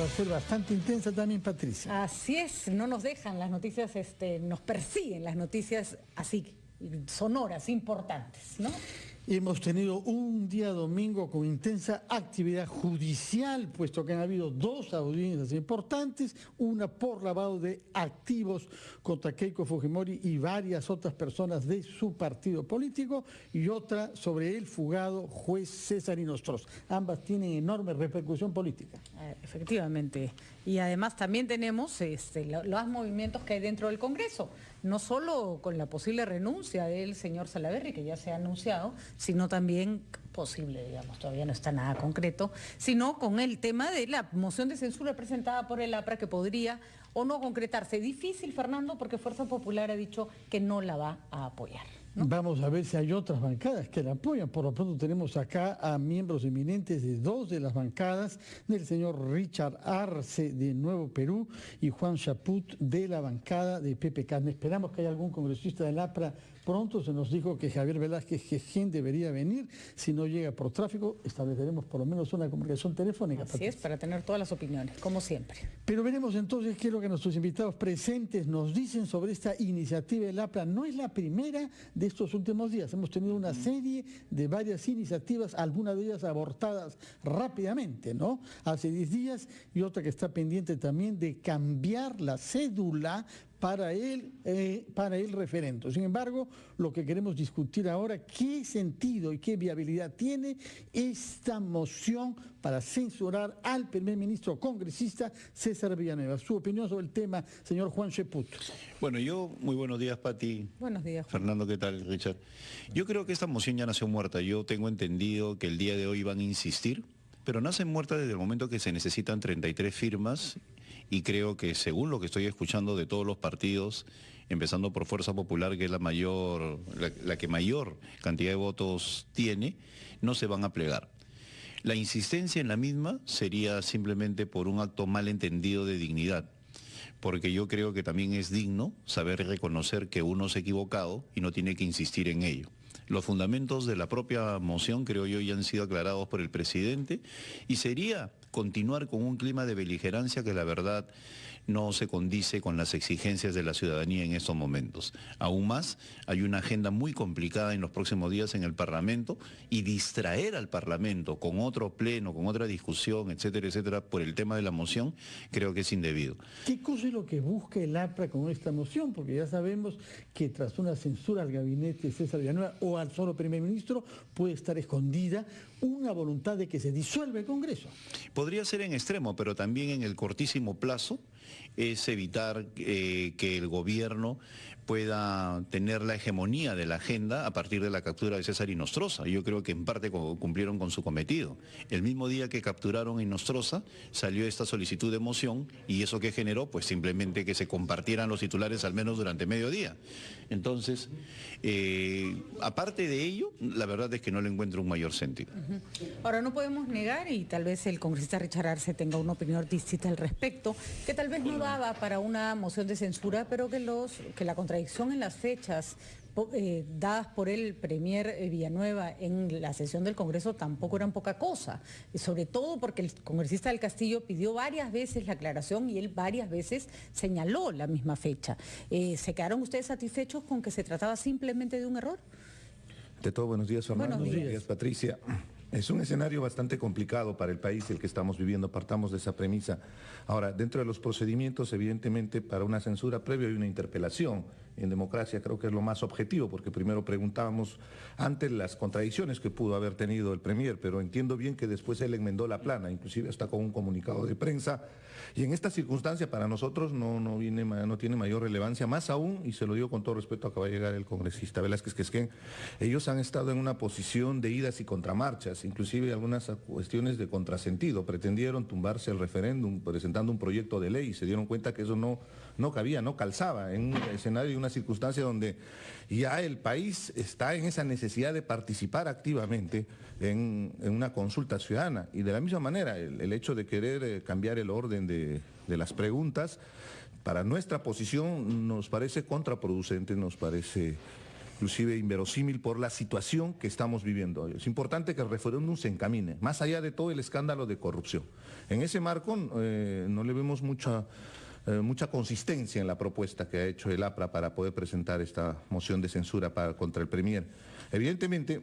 va a ser bastante intensa también, Patricia. Así es, no nos dejan las noticias, nos persiguen las noticias así, sonoras, importantes, ¿no? Hemos tenido un día domingo con intensa actividad judicial, puesto que han habido dos audiencias importantes, una por lavado de activos contra Keiko Fujimori y varias otras personas de su partido político, y otra sobre el fugado juez César Inostroza. Ambas tienen enorme repercusión política. Efectivamente. Y además también tenemos los movimientos que hay dentro del Congreso, no solo con la posible renuncia del señor Salaverry, que ya se ha anunciado, sino también posible, digamos, todavía no está nada concreto, sino con el tema de la moción de censura presentada por el APRA, que podría o no concretarse. Difícil, Fernando, porque Fuerza Popular ha dicho que no la va a apoyar, ¿no? Vamos a ver si hay otras bancadas que la apoyan. Por lo pronto tenemos acá a miembros eminentes de dos de las bancadas, del señor Richard Arce de Nuevo Perú y Juan Chaput de la bancada de PPK. Esperamos que haya algún congresista del APRA pronto. Se nos dijo que Javier Velázquez Jejen debería venir. Si no llega por tráfico, estableceremos por lo menos una comunicación telefónica. Así es, para tener todas las opiniones, como siempre. Pero veremos entonces qué es lo que nuestros invitados presentes nos dicen sobre esta iniciativa del APRA. No es la primera de estos últimos días. Hemos tenido una serie de varias iniciativas, algunas de ellas abortadas rápidamente, ¿no? Hace 10 días, y otra que está pendiente también de cambiar la cédula para el referendo. Sin embargo, lo que queremos discutir ahora, ¿qué sentido y qué viabilidad tiene esta moción para censurar al primer ministro congresista César Villanueva? Su opinión sobre el tema, señor Juan Chaput. Bueno, muy buenos días, Pati. Buenos días, Juan. Fernando, ¿qué tal, Richard? Yo creo que esta moción ya nació muerta. Yo tengo entendido que el día de hoy van a insistir, pero nace muerta desde el momento que se necesitan 33 firmas. Y creo que, según lo que estoy escuchando de todos los partidos, empezando por Fuerza Popular, que es la que mayor cantidad de votos tiene, no se van a plegar. La insistencia en la misma sería simplemente por un acto mal entendido de dignidad, porque yo creo que también es digno saber reconocer que uno se ha equivocado y no tiene que insistir en ello. Los fundamentos de la propia moción, creo yo, ya han sido aclarados por el presidente, y sería continuar con un clima de beligerancia que la verdad no se condice con las exigencias de la ciudadanía en estos momentos. Aún más, hay una agenda muy complicada en los próximos días en el Parlamento, y distraer al Parlamento con otro pleno, con otra discusión, etcétera, etcétera, por el tema de la moción, creo que es indebido. ¿Qué cosa es lo que busca el APRA con esta moción? Porque ya sabemos que tras una censura al gabinete de César Villanueva o al solo primer ministro puede estar escondida una voluntad de que se disuelva el Congreso. Podría ser en extremo, pero también en el cortísimo plazo es evitar que el gobierno pueda tener la hegemonía de la agenda a partir de la captura de César Inostroza. Yo creo que en parte cumplieron con su cometido. El mismo día que capturaron a Inostroza salió esta solicitud de moción, y eso que generó, pues simplemente que se compartieran los titulares al menos durante mediodía. Entonces, aparte de ello, la verdad es que no le encuentro un mayor sentido. Ahora, no podemos negar, y tal vez el congresista Richard Arce tenga una opinión distinta al respecto, que tal vez no daba para una moción de censura, pero que la contradicción en las fechas dadas por el premier Villanueva en la sesión del Congreso tampoco eran poca cosa, y sobre todo porque el congresista del Castillo pidió varias veces la aclaración y él varias veces señaló la misma fecha. ¿Se quedaron ustedes satisfechos con que se trataba simplemente de un error? De todo, buenos días, Fernando. Buenos días, Patricia. Es un escenario bastante complicado para el país el que estamos viviendo, partamos de esa premisa. Ahora, dentro de los procedimientos, evidentemente, para una censura previa hay una interpelación. En democracia creo que es lo más objetivo, porque primero preguntábamos ante las contradicciones que pudo haber tenido el premier, pero entiendo bien que después él enmendó la plana, inclusive hasta con un comunicado de prensa, y en esta circunstancia para nosotros no tiene mayor relevancia, más aún, y se lo digo con todo respeto, acaba de llegar el congresista Velázquez Quesquén, ellos han estado en una posición de idas y contramarchas, inclusive algunas cuestiones de contrasentido, pretendieron tumbarse el referéndum presentando un proyecto de ley, y se dieron cuenta que eso no cabía, no calzaba, en un escenario y una circunstancia donde ya el país está en esa necesidad de participar activamente en una consulta ciudadana, y de la misma manera el hecho de querer cambiar el orden de las preguntas, para nuestra posición nos parece contraproducente, nos parece inclusive inverosímil por la situación que estamos viviendo hoy. Es importante que el referéndum se encamine, más allá de todo el escándalo de corrupción. En ese marco no le vemos mucha consistencia en la propuesta que ha hecho el APRA para poder presentar esta moción de censura contra el Premier. Evidentemente,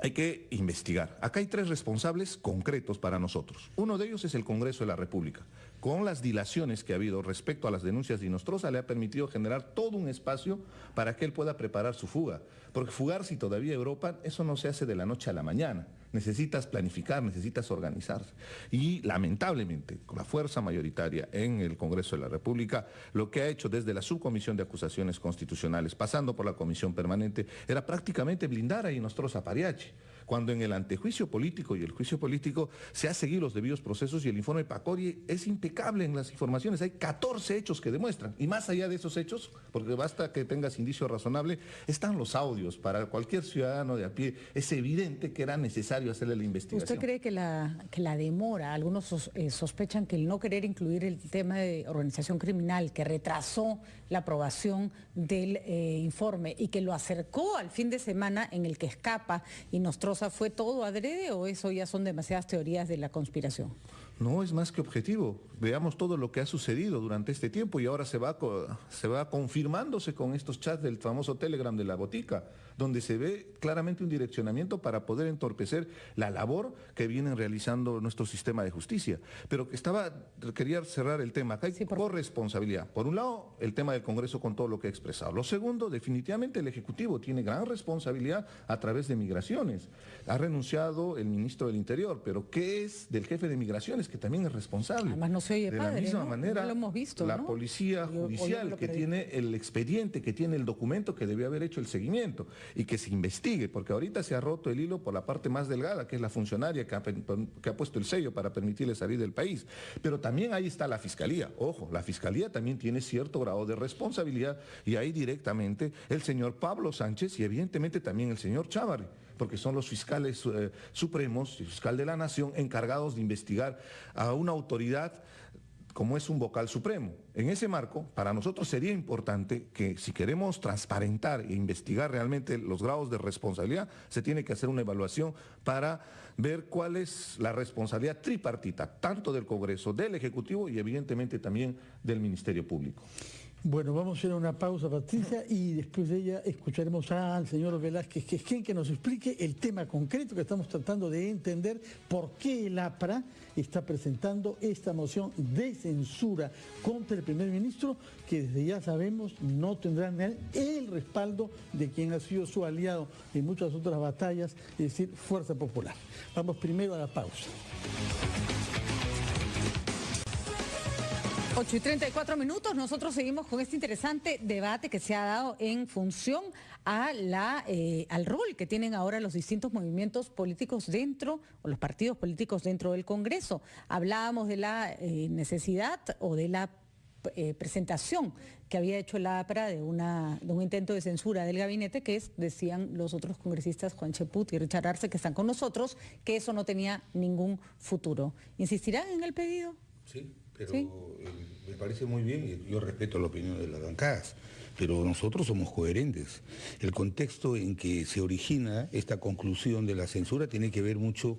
hay que investigar. Acá hay 3 responsables concretos para nosotros. Uno de ellos es el Congreso de la República. Con las dilaciones que ha habido respecto a las denuncias de Inostroza, le ha permitido generar todo un espacio para que él pueda preparar su fuga. Porque fugarse todavía a Europa, eso no se hace de la noche a la mañana. Necesitas planificar, necesitas organizarse. Y lamentablemente, con la fuerza mayoritaria en el Congreso de la República, lo que ha hecho desde la Subcomisión de Acusaciones Constitucionales, pasando por la Comisión Permanente, era prácticamente blindar a Inostroza Pariachi, cuando en el antejuicio político y el juicio político se ha seguido los debidos procesos y el informe Pacori es impecable en las informaciones. Hay 14 hechos que demuestran, y más allá de esos hechos, porque basta que tengas indicio razonable, están los audios. Para cualquier ciudadano de a pie es evidente que era necesario hacerle la investigación. ¿Usted cree que la demora, algunos sospechan que el no querer incluir el tema de organización criminal, que retrasó la aprobación del informe y que lo acercó al fin de semana en el que escapa Inostroza, fue todo adrede o eso ya son demasiadas teorías de la conspiración? No es más que objetivo. Veamos todo lo que ha sucedido durante este tiempo y ahora se va confirmándose con estos chats del famoso Telegram de la botica, donde se ve claramente un direccionamiento para poder entorpecer la labor que vienen realizando nuestro sistema de justicia. Pero quería cerrar el tema. Acá hay corresponsabilidad. Por un lado, el tema del Congreso con todo lo que ha expresado. Lo segundo, definitivamente el Ejecutivo tiene gran responsabilidad a través de migraciones. Ha renunciado el ministro del Interior, pero ¿qué es del jefe de migraciones, que también es responsable? Además no se oye de padre, la misma ¿no? manera, lo hemos visto, la ¿no? policía judicial que tiene el expediente, que tiene el documento que debió haber hecho el seguimiento y que se investigue, porque ahorita se ha roto el hilo por la parte más delgada, que es la funcionaria que ha puesto el sello para permitirle salir del país. Pero también ahí está la Fiscalía. Ojo, la Fiscalía también tiene cierto grado de responsabilidad y ahí directamente el señor Pablo Sánchez y evidentemente también el señor Chávarri, porque son los fiscales supremos y fiscal de la Nación encargados de investigar a una autoridad como es un vocal supremo. En ese marco, para nosotros sería importante que si queremos transparentar e investigar realmente los grados de responsabilidad, se tiene que hacer una evaluación para ver cuál es la responsabilidad tripartita, tanto del Congreso, del Ejecutivo y evidentemente también del Ministerio Público. Bueno, vamos a ir a una pausa, Patricia, y después de ella escucharemos al señor Velázquez Quesquén que nos explique el tema concreto que estamos tratando de entender, por qué el APRA está presentando esta moción de censura contra el primer ministro, que desde ya sabemos no tendrá el respaldo de quien ha sido su aliado en muchas otras batallas, es decir, Fuerza Popular. Vamos primero a la pausa. 8:34, nosotros seguimos con este interesante debate que se ha dado en función al rol que tienen ahora los distintos movimientos políticos dentro, o los partidos políticos dentro del Congreso. Hablábamos de la necesidad o de la presentación que había hecho la APRA de un intento de censura del gabinete, que decían los otros congresistas, Juan Cheput y Richard Arce, que están con nosotros, que eso no tenía ningún futuro. ¿Insistirán en el pedido? Sí. Pero ¿sí? Me parece muy bien, y yo respeto la opinión de las bancadas, pero nosotros somos coherentes. El contexto en que se origina esta conclusión de la censura tiene que ver mucho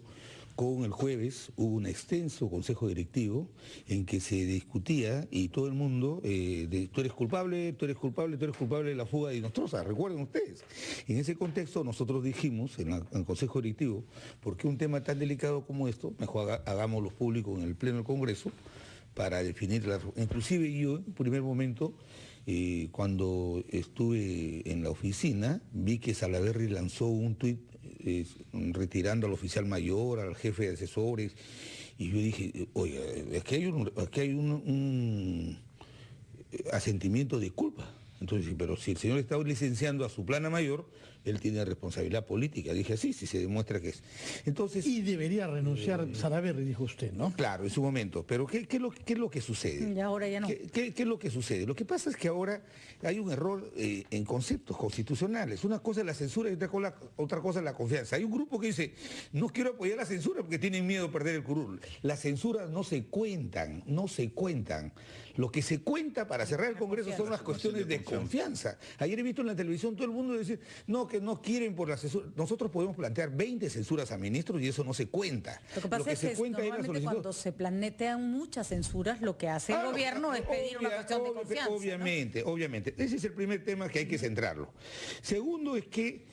con el jueves. Hubo un extenso consejo directivo en que se discutía y todo el mundo, tú eres culpable, tú eres culpable, tú eres culpable de la fuga de Inostroza, recuerden ustedes. En ese contexto nosotros dijimos en el consejo directivo, ¿por qué un tema tan delicado como esto? Mejor hagámoslo público en el Pleno del Congreso, para definir inclusive yo, en primer momento, cuando estuve en la oficina, vi que Salaverry lanzó un tuit retirando al oficial mayor, al jefe de asesores, y yo dije, oiga, es que hay un asentimiento de culpa. Entonces, pero si el señor está licenciando a su plana mayor, él tiene responsabilidad política. Dije, sí, sí se demuestra que es. Entonces, Y debería renunciar Salaverry, dijo usted, ¿no? claro, en su momento. Pero ¿qué es lo que sucede? Y ahora ya no. ¿Qué es lo que sucede? Lo que pasa es que ahora hay un error en conceptos constitucionales. Una cosa es la censura y otra cosa es la confianza. Hay un grupo que dice, no quiero apoyar la censura porque tienen miedo de perder el curul. Las censuras no se cuentan, no se cuentan. Lo que se cuenta para cerrar el Congreso son las cuestiones de confianza. Ayer he visto en la televisión todo el mundo decir, no, que no quieren por la censura. Nosotros podemos plantear 20 censuras a ministros y eso no se cuenta. Lo que pasa es que normalmente cuando se plantean muchas censuras, lo que hace el gobierno es pedir una cuestión de confianza. Obviamente, ¿no? obviamente. Ese es el primer tema que hay que centrarlo. Segundo es que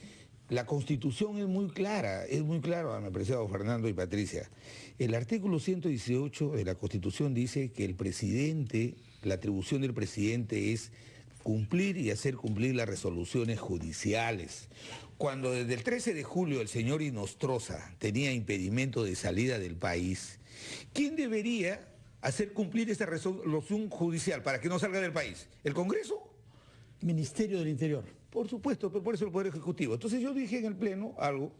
la Constitución es muy clara, mi apreciado Fernando y Patricia. El artículo 118 de la Constitución dice que el presidente, la atribución del presidente es cumplir y hacer cumplir las resoluciones judiciales. Cuando desde el 13 de julio el señor Inostroza tenía impedimento de salida del país, ¿quién debería hacer cumplir esa resolución judicial para que no salga del país? ¿El Congreso? Ministerio del Interior. Por supuesto, pero por eso el Poder Ejecutivo. Entonces yo dije en el Pleno algo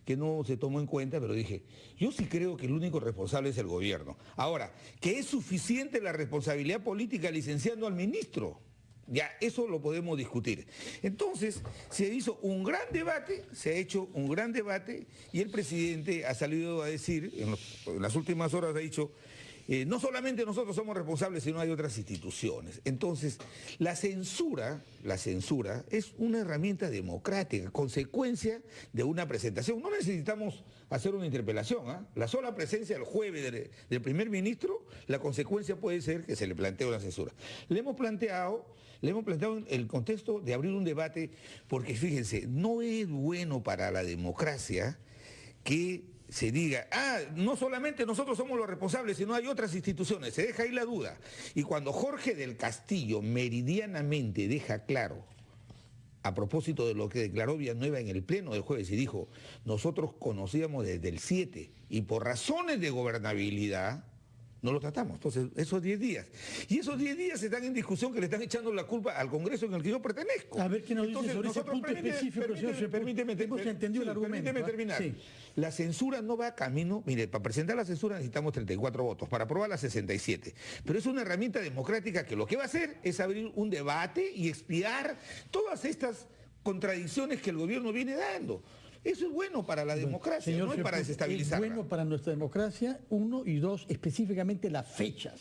que no se tomó en cuenta, pero dije, yo sí creo que el único responsable es el gobierno. Ahora, que es suficiente la responsabilidad política licenciando al ministro, ya eso lo podemos discutir. Entonces, se hizo un gran debate, se ha hecho un gran debate, y el presidente ha salido a decir, en las últimas horas ha dicho, no solamente nosotros somos responsables, sino hay otras instituciones. Entonces, la censura es una herramienta democrática, consecuencia de una presentación. No necesitamos hacer una interpelación, ¿eh? La sola presencia el jueves del primer ministro, la consecuencia puede ser que se le plantee una censura. Le hemos planteado en el contexto de abrir un debate, porque fíjense, no es bueno para la democracia que se diga, no solamente nosotros somos los responsables, sino hay otras instituciones, se deja ahí la duda. Y cuando Jorge del Castillo meridianamente deja claro, a propósito de lo que declaró Villanueva en el Pleno del jueves, y dijo, nosotros conocíamos desde el 7, y por razones de gobernabilidad, no lo tratamos. Entonces, esos 10 días. Y esos 10 días están en discusión que le están echando la culpa al Congreso en el que yo pertenezco. A ver qué nos dice sobre ese punto específico, señor. Permíteme terminar. Sí. La censura no va camino. Mire, para presentar la censura necesitamos 34 votos, para aprobarla 67. Pero es una herramienta democrática que lo que va a hacer es abrir un debate y expiar todas estas contradicciones que el gobierno viene dando. Eso es bueno para la democracia, señor, no es para desestabilizarla. Es bueno para nuestra democracia, 1 y 2, específicamente las fechas.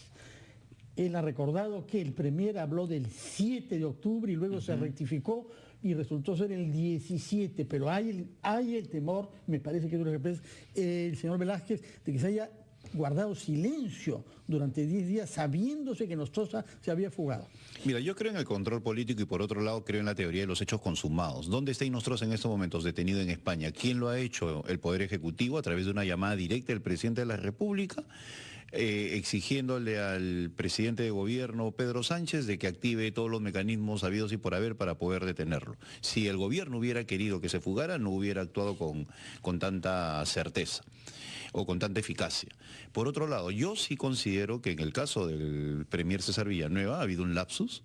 Él ha recordado que el premier habló del 7 de octubre y luego se rectificó y resultó ser el 17, pero hay el temor, me parece que es lo que piensa el señor Velázquez, de que se haya guardado silencio durante 10 días sabiéndose que Nostroza se había fugado. Mira, yo creo en el control político y por otro lado creo en la teoría de los hechos consumados. ¿Dónde está Nostroza en estos momentos detenido en España? ¿Quién lo ha hecho? El Poder Ejecutivo a través de una llamada directa del presidente de la República, exigiéndole al presidente de gobierno Pedro Sánchez de que active todos los mecanismos habidos y por haber para poder detenerlo. Si el gobierno hubiera querido que se fugara, no hubiera actuado con tanta certeza o con tanta eficacia. Por otro lado, yo sí considero que en el caso del premier César Villanueva ha habido un lapsus.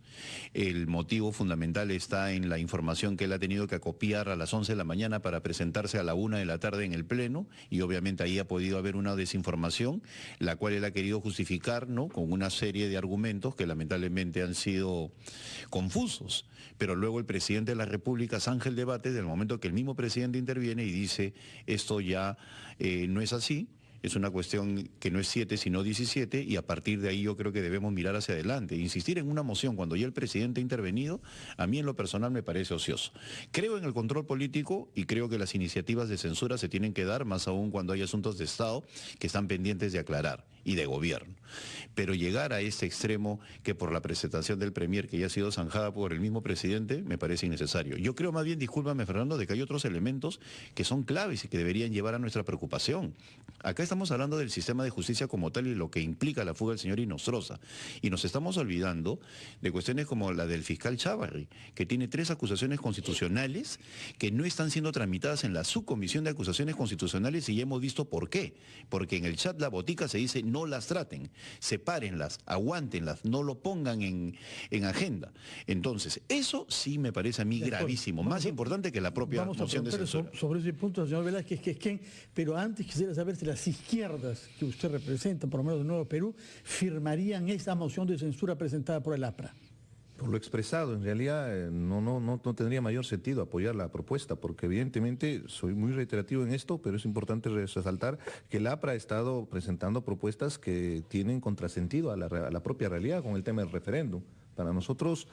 El motivo fundamental está en la información que él ha tenido que acopiar a las 11 de la mañana para presentarse a la 1 de la tarde en el Pleno, y obviamente ahí ha podido haber una desinformación, la cual él ha querido justificar, ¿no?, con una serie de argumentos que lamentablemente han sido confusos. Pero luego el presidente de la República zanja el debate desde el momento que el mismo presidente interviene y dice, esto ya no es así. Es una cuestión que no es 7 sino 17 y a partir de ahí yo creo que debemos mirar hacia adelante. Insistir en una moción cuando ya el presidente ha intervenido, a mí en lo personal me parece ocioso. Creo en el control político y creo que las iniciativas de censura se tienen que dar, más aún cuando hay asuntos de Estado que están pendientes de aclarar y de gobierno. Pero llegar a este extremo que por la presentación del premier que ya ha sido zanjada por el mismo presidente me parece innecesario. Yo creo más bien, discúlpame Fernando, de que hay otros elementos que son claves y que deberían llevar a nuestra preocupación. Acá estamos hablando del sistema de justicia como tal y lo que implica la fuga del señor Inostroza. Y nos estamos olvidando de cuestiones como la del fiscal Chávarri, que tiene 3 acusaciones constitucionales que no están siendo tramitadas en la subcomisión de acusaciones constitucionales y ya hemos visto por qué. Porque en el chat La Botica se dice no las traten. Se sepárenlas, aguántenlas, no lo pongan en agenda. Entonces, eso sí me parece a mí gravísimo, más importante que la propia moción de censura. Sobre ese punto, señor Velázquez, pero antes quisiera saber si las izquierdas que usted representa, por lo menos de Nuevo Perú, firmarían esa moción de censura presentada por el APRA. Por lo expresado, en realidad no tendría mayor sentido apoyar la propuesta, porque evidentemente soy muy reiterativo en esto, pero es importante resaltar que el APRA ha estado presentando propuestas que tienen contrasentido a la propia realidad con el tema del referéndum. Para nosotros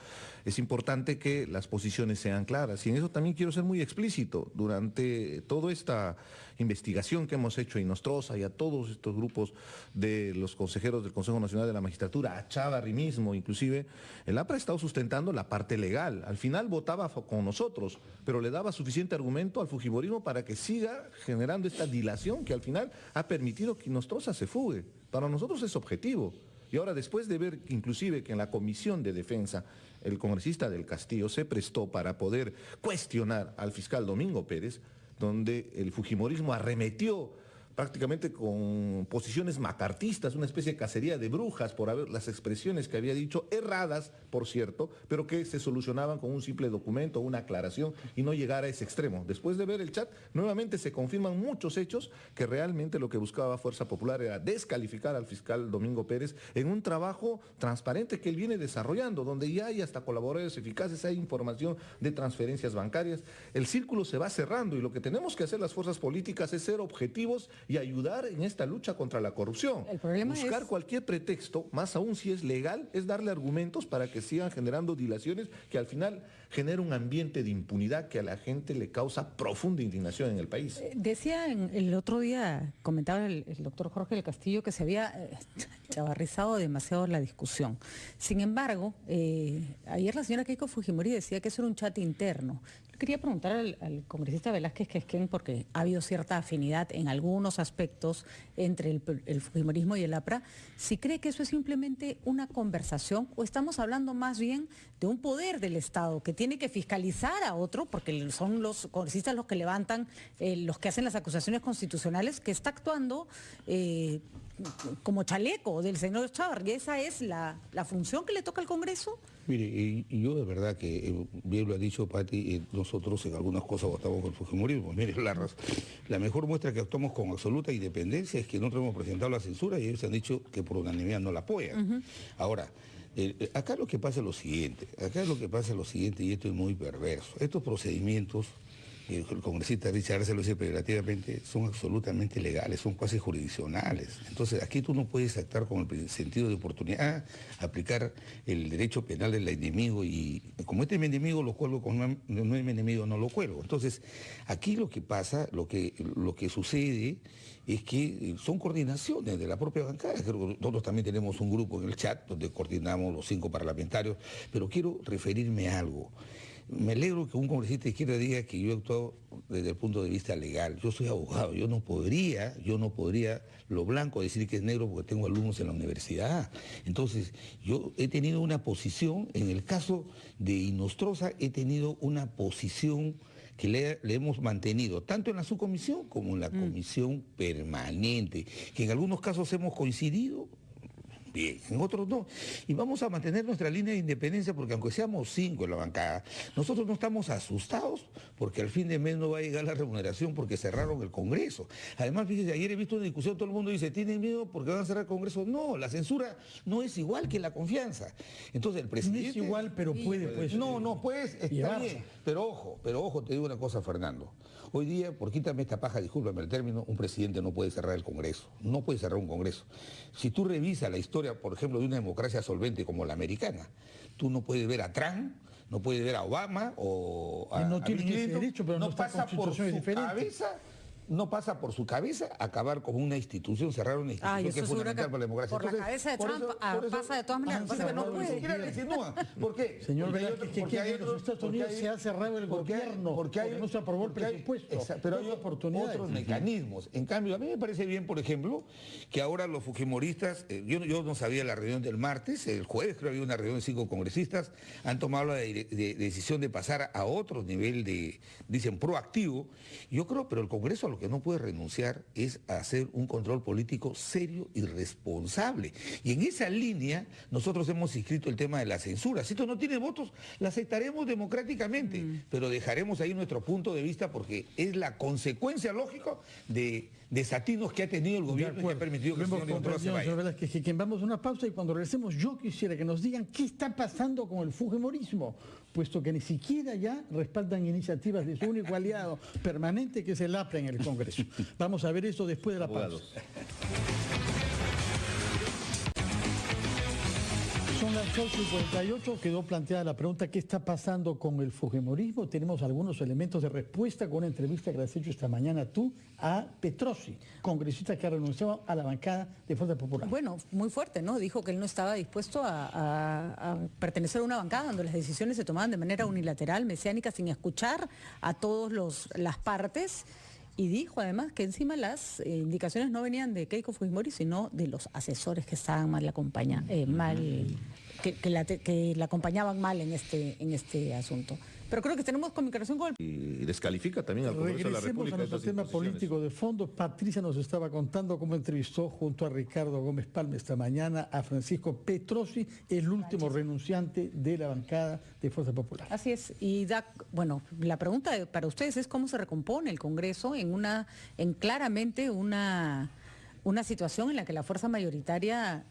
es importante que las posiciones sean claras y en eso también quiero ser muy explícito. Durante toda esta investigación que hemos hecho a Inostroza y a todos estos grupos de los consejeros del Consejo Nacional de la Magistratura, a Chávarri mismo inclusive, el APRA ha estado sustentando la parte legal. Al final votaba con nosotros, pero le daba suficiente argumento al fujimorismo para que siga generando esta dilación que al final ha permitido que Inostroza se fugue. Para nosotros es objetivo. Y ahora, después de ver inclusive que en la Comisión de Defensa el congresista del Castillo se prestó para poder cuestionar al fiscal Domingo Pérez, donde el fujimorismo arremetió prácticamente con posiciones macartistas, una especie de cacería de brujas por haber las expresiones que había dicho, erradas, por cierto, pero que se solucionaban con un simple documento, una aclaración y no llegar a ese extremo. Después de ver el chat, nuevamente se confirman muchos hechos que realmente lo que buscaba Fuerza Popular era descalificar al fiscal Domingo Pérez en un trabajo transparente que él viene desarrollando, donde ya hay hasta colaboradores eficaces, hay información de transferencias bancarias. El círculo se va cerrando y lo que tenemos que hacer las fuerzas políticas es ser objetivos y ayudar en esta lucha contra la corrupción. El problema buscar es... cualquier pretexto, más aún si es legal, es darle argumentos para que sigan generando dilaciones que al final genera un ambiente de impunidad que a la gente le causa profunda indignación en el país. Decía el otro día, comentaba el doctor Jorge del Castillo, que se había chavarrizado demasiado la discusión. Sin embargo, ayer la señora Keiko Fujimori decía que eso era un chat interno. Quería preguntar al congresista Velázquez Quesquén, porque ha habido cierta afinidad en algunos aspectos entre el fujimorismo y el APRA, si cree que eso es simplemente una conversación o estamos hablando más bien de un poder del Estado que tiene que fiscalizar a otro, porque son los congresistas los que levantan, los que hacen las acusaciones constitucionales, que está actuando como chaleco del señor Chávarri. ¿Esa es la función que le toca al Congreso? Mire, y yo de verdad que, bien lo ha dicho Pati, nosotros en algunas cosas votamos con el fujimorismo. Mire, la mejor muestra que actuamos con absoluta independencia es que nosotros hemos presentado la censura y ellos han dicho que por unanimidad no la apoyan. Ahora, acá lo que pasa es lo siguiente, y esto es muy perverso. Estos procedimientos, el congresista Richard se lo dice peyorativamente, son absolutamente legales, son cuasi jurisdiccionales. Entonces aquí tú no puedes actuar con el sentido de oportunidad, aplicar el derecho penal del enemigo y como este es mi enemigo lo cuelgo, como no es mi enemigo no lo cuelgo. Entonces aquí lo que pasa, lo que sucede es que son coordinaciones de la propia bancada. Creo que nosotros también tenemos un grupo en el chat donde coordinamos los 5 parlamentarios, pero quiero referirme a algo. Me alegro que un congresista de izquierda diga que yo he actuado desde el punto de vista legal. Yo soy abogado, yo no podría lo blanco decir que es negro porque tengo alumnos en la universidad. Entonces, yo he tenido una posición, en el caso de Inostroza, he tenido una posición que le hemos mantenido tanto en la subcomisión como en la comisión permanente, que en algunos casos hemos coincidido, bien, en otros no. Y vamos a mantener nuestra línea de independencia porque aunque seamos 5 en la bancada, nosotros no estamos asustados porque al fin de mes no va a llegar la remuneración porque cerraron el Congreso. Además, fíjese, ayer he visto una discusión, todo el mundo dice, ¿tienen miedo porque van a cerrar el Congreso? No, la censura no es igual que la confianza. Entonces el presidente... No es igual, pero puede, pues... No, pues, está bien. Pero ojo, te digo una cosa, Fernando. Hoy día, por quítame esta paja, discúlpame el término, un presidente no puede cerrar el Congreso. No puede cerrar un Congreso. Si tú revisas la historia, por ejemplo, de una democracia solvente como la americana, tú no puedes ver a Trump, no puedes ver a Obama o a no tienen Bill Clinton, ese derecho, pero no nuestra pasa por constitución es su diferente. cabeza. No pasa por su cabeza acabar con una institución, cerrar una institución que es fundamental para la democracia. Por la cabeza de Trump pasa de todas maneras, pasa que no puede. ¿Por qué? Señor Velázquez, que en los Estados Unidos se ha cerrado el gobierno porque no se aprobó el presupuesto. Pero hay otros mecanismos. En cambio, a mí me parece bien, por ejemplo, que ahora los fujimoristas, yo no sabía la reunión del martes, el jueves creo que había una reunión de 5 congresistas, han tomado la decisión de pasar a otro nivel de, dicen, proactivo. Yo creo, pero el Congreso a lo lo que no puede renunciar es a hacer un control político serio y responsable. Y en esa línea nosotros hemos inscrito el tema de la censura. Si esto no tiene votos, la aceptaremos democráticamente, pero dejaremos ahí nuestro punto de vista porque es la consecuencia lógica de desatinos que ha tenido el gobierno y que ha permitido que el señor Ventura se vaya. Que vamos a una pausa y cuando regresemos yo quisiera que nos digan qué está pasando con el fujimorismo, puesto que ni siquiera ya respaldan iniciativas de su único aliado permanente que es el APRA en el Congreso. Vamos a ver eso después de la pausa. Son las 8:48, quedó planteada la pregunta, ¿qué está pasando con el fujimorismo? Tenemos algunos elementos de respuesta con una entrevista que le has hecho esta mañana tú a Petrosi, congresista que ha renunciado a la bancada de Fuerza Popular. Bueno, muy fuerte, ¿no? Dijo que él no estaba dispuesto a pertenecer a una bancada donde las decisiones se tomaban de manera unilateral, mesiánica, sin escuchar a todas las partes. Y dijo además que encima las indicaciones no venían de Keiko Fujimori, sino de los asesores que estaban mal que la acompañaban mal en este asunto. Pero creo que tenemos comunicación con el... Y descalifica también al Congreso de la República. Regresemos a nuestro tema político de fondo. Patricia nos estaba contando cómo entrevistó junto a Ricardo Gómez Palma esta mañana a Francisco Petrosi, el último renunciante de la bancada de Fuerza Popular. Así es. Y bueno, la pregunta para ustedes es cómo se recompone el Congreso en claramente una situación en la que la fuerza mayoritaria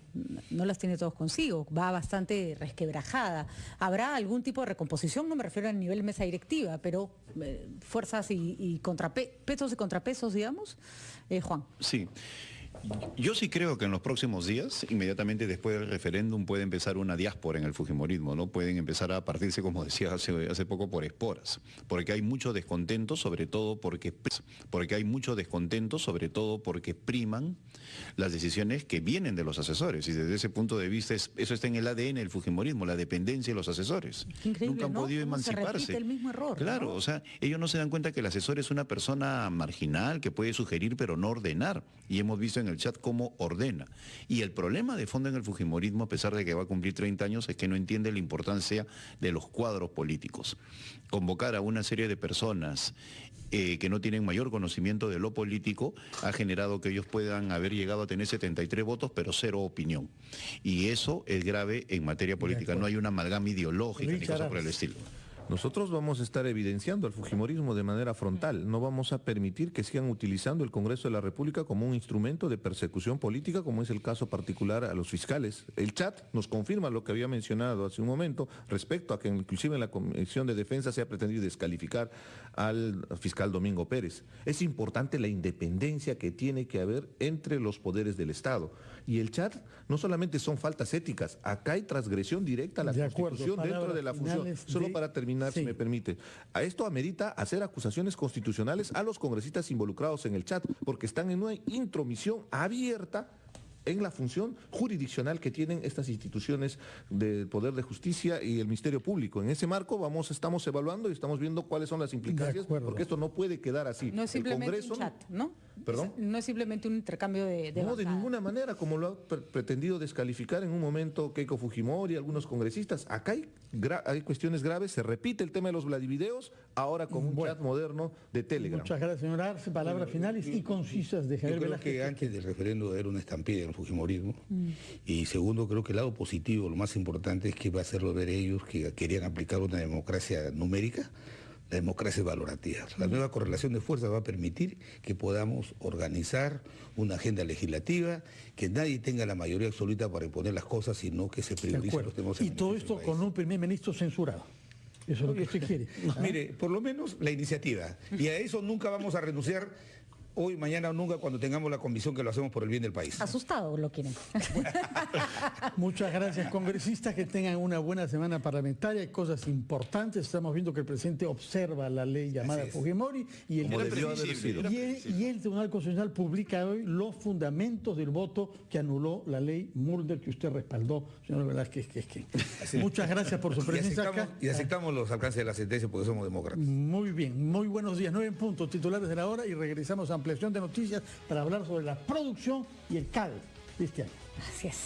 no las tiene todos consigo, va bastante resquebrajada. ¿Habrá algún tipo de recomposición? No me refiero a nivel mesa directiva, pero fuerzas y pesos y contrapesos, digamos. Juan. Sí. Yo sí creo que en los próximos días, inmediatamente después del referéndum, puede empezar una diáspora en el fujimorismo, ¿no? Pueden empezar a partirse, como decía hace poco, por esporas, porque hay mucho descontento, sobre todo porque priman las decisiones que vienen de los asesores, y desde ese punto de vista eso está en el ADN del fujimorismo, la dependencia de los asesores. Increíble, nunca han podido emanciparse. Se repite el mismo error, claro, ¿no? O sea, ellos no se dan cuenta que el asesor es una persona marginal que puede sugerir pero no ordenar, y hemos visto en el chat cómo ordena. Y el problema de fondo en el fujimorismo, a pesar de que va a cumplir 30 años, es que no entiende la importancia de los cuadros políticos. Convocar a una serie de personas que no tienen mayor conocimiento de lo político ha generado que ellos puedan haber llegado a tener 73 votos, pero cero opinión. Y eso es grave en materia política. No hay una amalgama ideológica ni cosa por el estilo. Nosotros vamos a estar evidenciando el fujimorismo de manera frontal. No vamos a permitir que sigan utilizando el Congreso de la República como un instrumento de persecución política, como es el caso particular a los fiscales. El chat nos confirma lo que había mencionado hace un momento respecto a que inclusive en la Comisión de Defensa se ha pretendido descalificar al fiscal Domingo Pérez. Es importante la independencia que tiene que haber entre los poderes del Estado. Y el chat no solamente son faltas éticas, acá hay transgresión directa a la Constitución dentro de la función. Solo para terminar, si me permite. A esto amerita hacer acusaciones constitucionales a los congresistas involucrados en el chat, porque están en una intromisión abierta en la función jurisdiccional que tienen estas instituciones del Poder de Justicia y el Ministerio Público. En ese marco estamos evaluando y estamos viendo cuáles son las implicancias, porque esto no puede quedar así. No es simplemente un chat, ¿no? ¿Perdón? No es simplemente un intercambio de No, de ninguna manera, como lo ha pretendido descalificar en un momento Keiko Fujimori y algunos congresistas. Acá hay cuestiones graves, se repite el tema de los vladivideos, ahora con un chat moderno de Telegram. Muchas gracias, señor Arce. Palabras finales y concisas de Javier Yo creo Velázquez. que antes del referéndum era una estampida en el fujimorismo. Y segundo, creo que el lado positivo, lo más importante es que va a hacerlo ver ellos que querían aplicar una democracia numérica. La democracia es valorativa. La nueva correlación de fuerzas va a permitir que podamos organizar una agenda legislativa, que nadie tenga la mayoría absoluta para imponer las cosas, sino que se prioricen los temas. Y todo esto con un primer ministro censurado. Eso es lo que usted quiere. Mire, por lo menos la iniciativa. Y a eso nunca vamos a renunciar. Hoy, mañana o nunca, cuando tengamos la convicción que lo hacemos por el bien del país. Asustado lo quieren. Muchas gracias, congresistas, que tengan una buena semana parlamentaria. Hay cosas importantes. Estamos viendo que el presidente observa la ley llamada Fujimori y el Tribunal Constitucional publica hoy los fundamentos del voto que anuló la ley Mulder que usted respaldó, señor Velázquez. Muchas gracias por su presencia acá. Y aceptamos los alcances de la sentencia porque somos demócratas. Muy bien, muy buenos días. 9 en punto, titulares de la hora, y regresamos a ampliación de noticias para hablar sobre la producción y el CADE de este año. Gracias.